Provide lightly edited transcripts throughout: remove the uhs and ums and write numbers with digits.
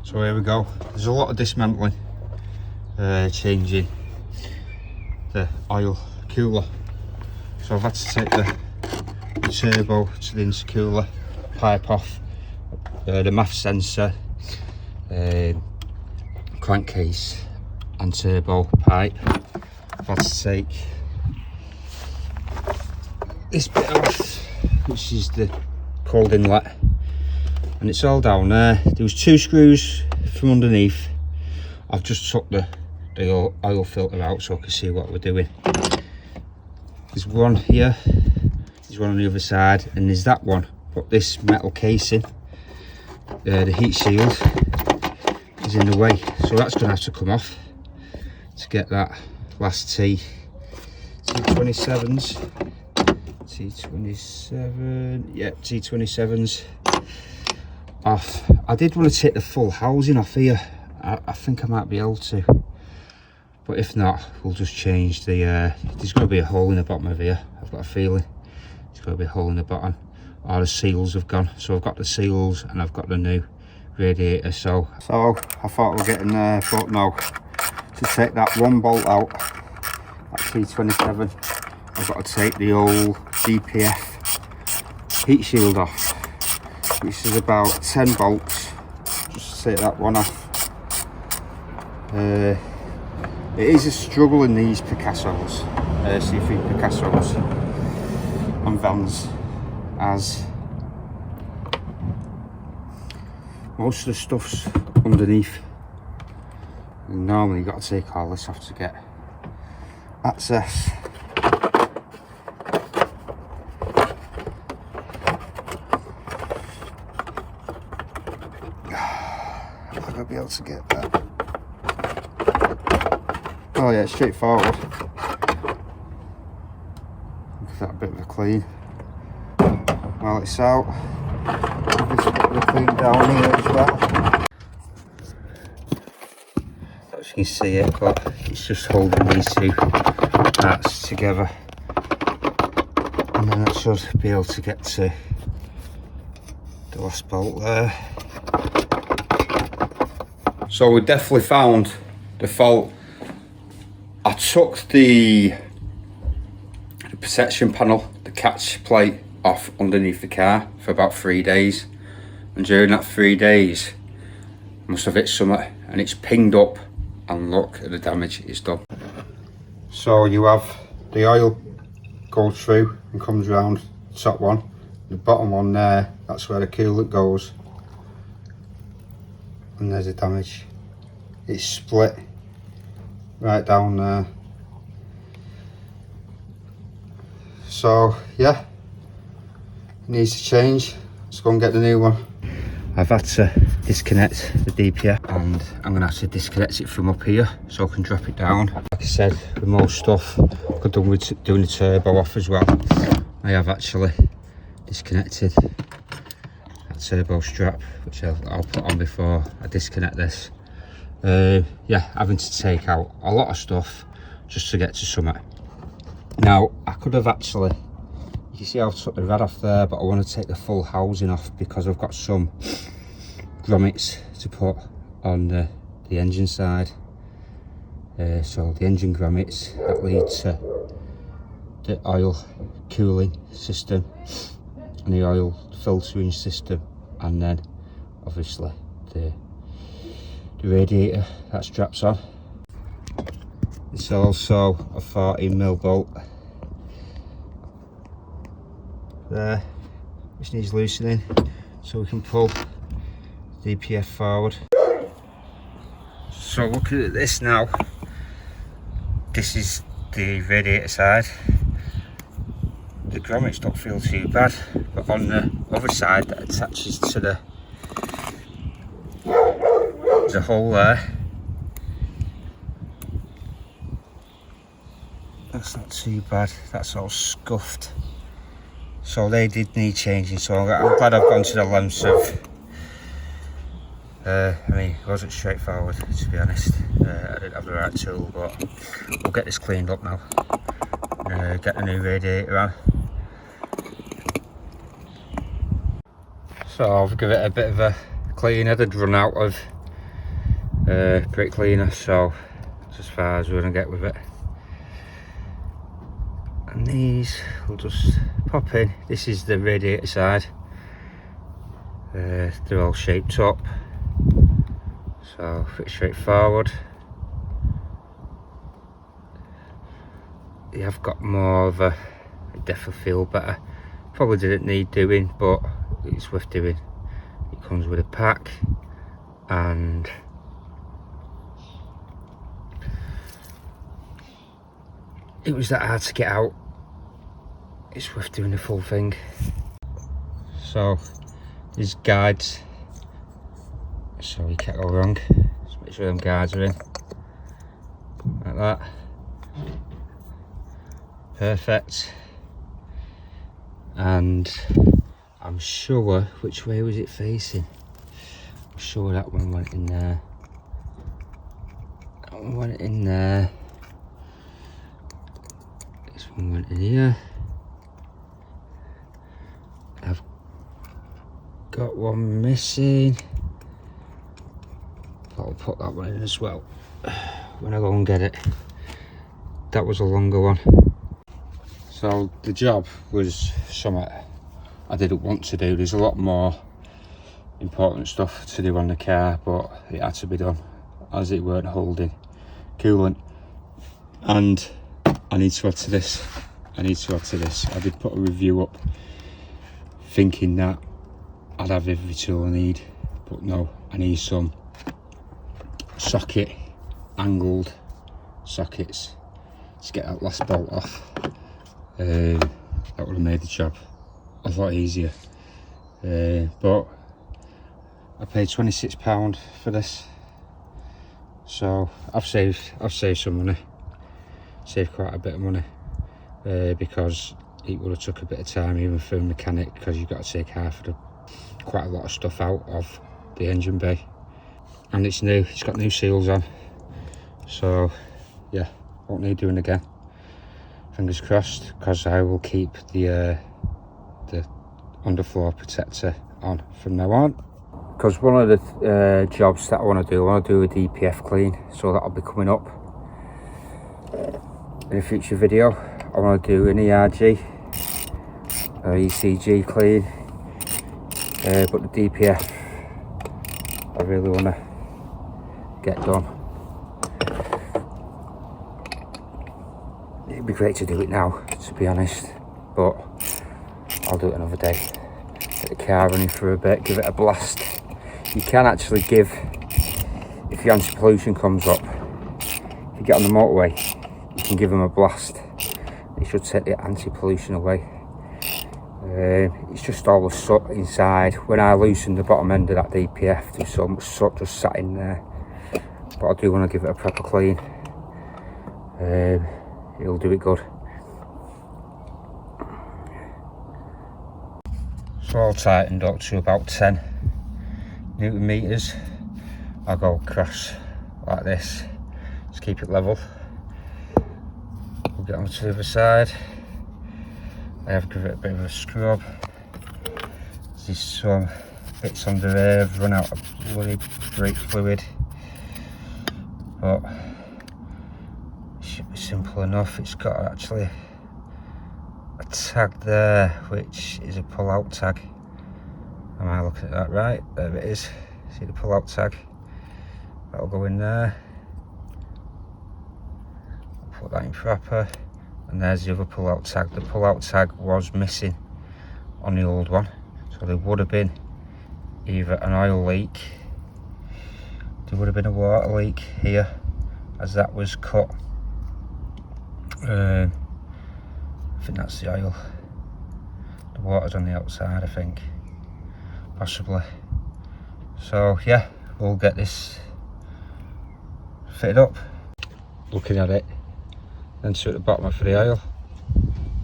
So here we go. There's a lot of dismantling, changing the oil cooler. So I've had to take the turbo to the intercooler pipe off, the MAF sensor, crankcase and turbo pipe. I've had to take this bit off, which is the cold inlet, and it's all down there. There was 2 screws from underneath. I've just took the oil filter out so I can see what we're doing. There's one here, there's one on the other side, and there's that one, but this metal casing, the heat shield, is in the way, so that's going to have to come off to get that last T27s, T27s off. I did want to take the full housing off here. I think I might be able to, but if not, we'll just change the there's going to be a hole in the bottom of here. I've got a feeling there's going to be a hole in the bottom, or the seals have gone. So I've got the seals and I've got the new radiator. So I thought we're getting there, but no. To take that one bolt out, that T27, I've got to take the old DPF heat shield off, which is about 10 bolts. Just to take that one off. It is a struggle in these Picassos, C3 Picassos and vans, as most of the stuff's underneath. And normally you've got to take all this off to get access. I'm not going to be able to get that. Oh yeah, it's straightforward. Give that a bit of a clean while it's out. Give this a bit of a clean down here as well. As you can see it, but it's just holding these 2 parts together, and then I should be able to get to the last bolt there. So we definitely found the fault. I took the protection panel, the catch plate, off underneath the car for about 3 days, and during that 3 days I must have hit something and it's pinged up, and look at the damage it's done. So you have the oil goes through and comes around the top one, the bottom one there, that's where the coolant goes, and there's the damage. It's split right down there. So yeah, it needs to change. Let's go and get the new one. I've had to disconnect the DPF, and I'm going to have to disconnect it from up here so I can drop it down. Like I said, with most stuff I could do with doing the turbo off as well. I have actually disconnected that turbo strap, which I'll put on before I disconnect this. Yeah, having to take out a lot of stuff just to get to something. Now I could have actually, you can see I've took the rad off there, but I want to take the full housing off because I've got some grommets to put on the engine side. So the engine grommets that lead to the oil cooling system and the oil filtering system, and then obviously the radiator that straps on. It's also a 14mm bolt there, which needs loosening so we can pull the DPF forward. So looking at this now, this is the radiator side. The grommets don't feel too bad, but on the other side that attaches to there's a hole there. That's not too bad, that's all scuffed. So they did need changing, so I'm glad I've gone to the lengths of, I mean, it wasn't straightforward to be honest. I didn't have the right tool, but we'll get this cleaned up now. Get the new radiator on. So I'll give it a bit of a clean. I did run out of brake cleaner, so that's as far as we're going to get with it. And these will just pop in. This is the radiator side. They're all shaped up, so pretty straightforward. You have got more of a, it definitely feel better. Probably didn't need doing, but it's worth doing. It comes with a pack, and it was that hard to get out. It's worth doing the full thing. So these guides, so you can't go wrong. Just make sure them guides are in like that. Perfect. And I'm sure, which way was it facing? I'm sure that one went in there. That one went in there. This one went in here. I've got one missing. I'll put that one in as well when I go and get it. That was a longer one. So the job was something I didn't want to do. There's a lot more important stuff to do on the car, but it had to be done as it weren't holding coolant. And I need to add to this. I did put a review up thinking that I'd have every tool I need, but no, I need some socket, angled sockets to get that last bolt off. That would have made the job a lot easier, but I paid £26 for this, so I've saved some money, saved quite a bit of money, because it would have took a bit of time even for a mechanic, because you've got to take quite a lot of stuff out of the engine bay, and it's new, it's got new seals on, so yeah, won't need doing again. Fingers crossed, because I will keep the underfloor protector on from now on. Because one of the jobs that I want to do a DPF clean, so that'll be coming up in a future video. I want to do an ERG, ECG clean, but the DPF I really want to get done. It'd be great to do it now, to be honest, but I'll do it another day. Get the car running for a bit, give it a blast. You can actually give, if your anti-pollution comes up, if you get on the motorway, you can give them a blast. It should take the anti-pollution away. It's just all the soot inside. When I loosened the bottom end of that DPF, there's so much soot just sat in there. But I do want to give it a proper clean. It'll do it good. So all tightened up to about 10 Newton meters. I'll go across like this, just keep it level. We'll get on to the other side. I have given it a bit of a scrub. There's some bits under there, I've run out of bloody brake fluid, but it should be simple enough. It's got actually a tag there, which is a pull-out tag. Am I looking at that right? There it is. See the pull-out tag? That'll go in there. I'll put that in proper. And there's the other pull-out tag. The pull-out tag was missing on the old one, so there would have been either an oil leak, there would have been a water leak here, as that was cut. I think that's the oil. The water's on the outside, I think, possibly. So yeah, we'll get this fitted up. Looking at it, then to at the bottom for the oil,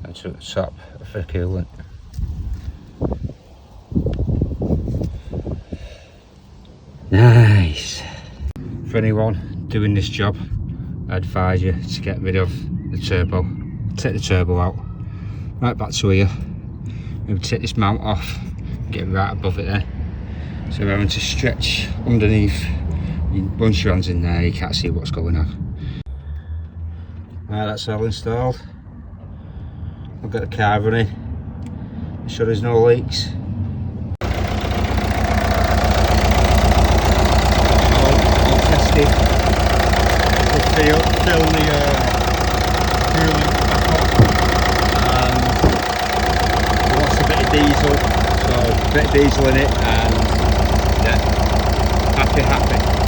and to at the top for the coolant. Nice. For anyone doing this job, I advise you to get rid of the turbo. Take the turbo out, right back to here. Maybe take this mount off, get right above it there. So we're having to stretch underneath Once your hand's in there, you can't see what's going on. Right, that's all installed. I've got the car running. Make sure there's no leaks. All tested. We'll fill the coolant back up, and we lost a bit of diesel, so a bit of diesel in it, and yeah, happy.